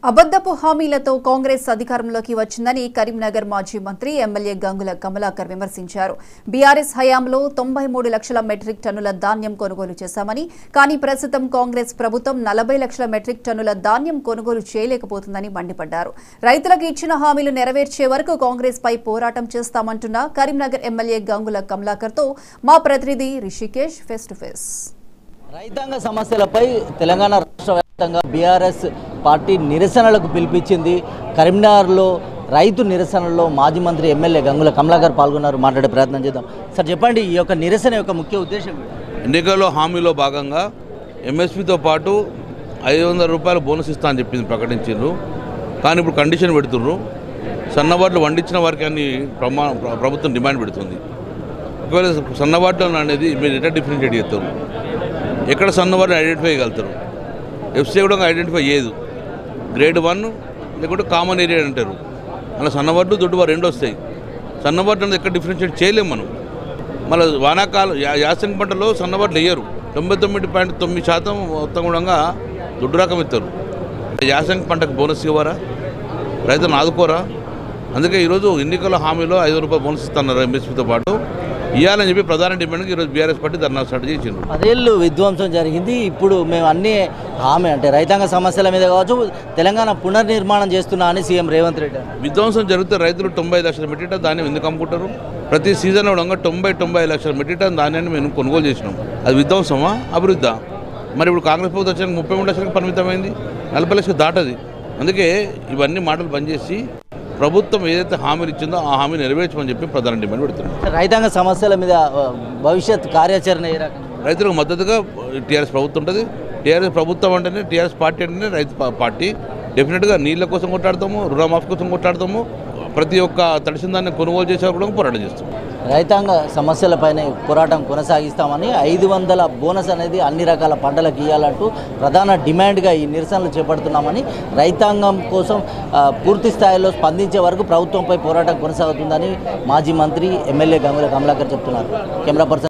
అబద్ధపు హామీలతో కాంగ్రెస్ అధికారంలోకి వచ్చిందని కరీంనగర్ మాజీ మంత్రి ఎమ్మెల్యే గంగుల కమలాకర్ విమర్శించారు. బీఆర్ఎస్ హయాంలో 93 లక్షల మెట్రిక్ టన్నుల ధాన్యం కొనుగోలు చేశామని, కానీ ప్రస్తుతం కాంగ్రెస్ ప్రభుత్వం 40 లక్షల మెట్రిక్ టన్నుల ధాన్యం కొనుగోలు చేయలేకపోతుందని మండిపడ్డారు. రైతులకు ఇచ్చిన హామీలు నెరవేర్చే వరకు కాంగ్రెస్ పై పోరాటం చేస్తామంటున్న కరీంనగర్ ఎమ్మెల్యే గంగుల కమలాకర్తో మా ప్రతినిధి రిషికేష్ ఫేస్ టు ఫేస్. రైతాంగ సమస్యలపై తెలంగాణ రాష్ట్ర వ్యాప్తంగా బీఆర్ఎస్ పార్టీ నిరసనలకు పిలిపించింది. కరీంనగర్లో రైతు నిరసనలో మాజీ మంత్రి ఎమ్మెల్యే గంగుల కమలాకర్ పాల్గొన్నారు. మాట్లాడే ప్రయత్నం చేద్దాం. సార్ చెప్పండి, ఈ యొక్క నిరసన యొక్క ముఖ్య ఉద్దేశం? ఎన్నికల్లో హామీలో భాగంగా ఎంఎస్పీతో పాటు 500 రూపాయల బోనస్ ఇస్తా అని చెప్పింది, ప్రకటించారు. కానీ ఇప్పుడు కండిషన్ పెడుతున్నారు, సన్నవాట్లు వండించిన వారికి అని ప్రభుత్వం డిమాండ్ పెడుతుంది. ఒకవేళ సన్నవాట్లు అనేది మీరు ఎట్లా డిఫరెన్షియేట్ చేస్తారు? ఎక్కడ సన్నవాటిని ఐడెంటిఫై చేయగలుగుతారు? ఎఫ్సీ కూడా ఐడెంటిఫై చేయదు. గ్రేడ్ 1 లేకుంటే కామన్ ఏరియా అంటారు. అలా సన్నవాట్లు దొడ్డువారు రెండు వస్తాయి. సన్నవాట్లు అనేది ఎక్కడ డిఫరెన్షియేట్ చేయలేము మనం. మళ్ళీ వానాకాలం యాసంగి పంటలో సన్నవాట్లు వేయరు. 99.9% మొత్తం కూడా దొడ్డు రకం ఇస్తారు. యాసంగి పంటకు బోనస్ ఇవ్వరా? రైతులను ఆదుకోరా? అందుకే ఈరోజు ఎన్నికల హామీలో 5 రూపాయలు బోనస్ ఇస్తున్నారు ఎంఎస్పీతో పాటు. ఇవ్వాలని చెప్పి ప్రధాన డిమాండ్కి ఈరోజు బీఆర్ఎస్ పార్టీ ధర్నా స్టార్ట్ చేసిండ్రు. 10 ఏళ్ళు విధ్వంసం జరిగింది. ఇప్పుడు మేము అన్ని హామీ అంటే రైతాంగ సమస్యల మీద కావచ్చు, తెలంగాణ పునర్నిర్మాణం చేస్తున్నా అని సీఎం రేవంత్ రెడ్డి. విధ్వంసం జరిగితే రైతులు 90 లక్షల మెట్రిక్ టన్ ధాన్యం ఎందుకు అమ్ముకుంటారు? ప్రతి సీజన్ కూడా 90 లక్షల మెట్రిక్ టన్ ధాన్యాన్ని మేము కొనుగోలు చేసినాం. అది విధ్వంసమా, అభివృద్ధా? మరి ఇప్పుడు కాంగ్రెస్ ప్రభుత్వం వచ్చాక 33 లక్షలకు పరిమితమైంది, 40 లక్షలు దాటది. అందుకే ఇవన్నీ మాటలు బంద్ చేసి ప్రభుత్వం ఏదైతే హామీలు ఇచ్చిందో ఆ హామీ నెరవేర్చమని చెప్పి ప్రధాన డిమాండ్ పెడుతున్నాం. రైతాంగ సమస్యల మీద భవిష్యత్ కార్యాచరణ ఏ రకంగా? రైతులకు మద్దతుగా టీఆర్ఎస్ ప్రభుత్వం ఉంటుంది. టీఆర్ఎస్ ప్రభుత్వం అంటేనే, టీఆర్ఎస్ పార్టీ అంటేనే రైతు పార్టీ. డెఫినెట్గా నీళ్ళ కోసం కొట్లాడతాము, రుణమాఫీ కోసం కొట్లాడతాము, ప్రతి ఒక్క తడిసిన దాన్ని కొనుగోలు చేసే కూడా పోరాటం చేస్తాం. రైతాంగ సమస్యలపైన పోరాటం కొనసాగిస్తామని 500 బోనస్ అనేది అన్ని రకాల పంటలకు ఇవ్వాలంటూ ప్రధాన డిమాండ్గా ఈ నిరసనలు చేపడుతున్నామని, రైతాంగం కోసం పూర్తి స్థాయిలో స్పందించే వరకు ప్రభుత్వంపై పోరాటం కొనసాగుతుందని మాజీ మంత్రి ఎమ్మెల్యే గంగుల కమలాకర్ చెప్తున్నారు. Camera person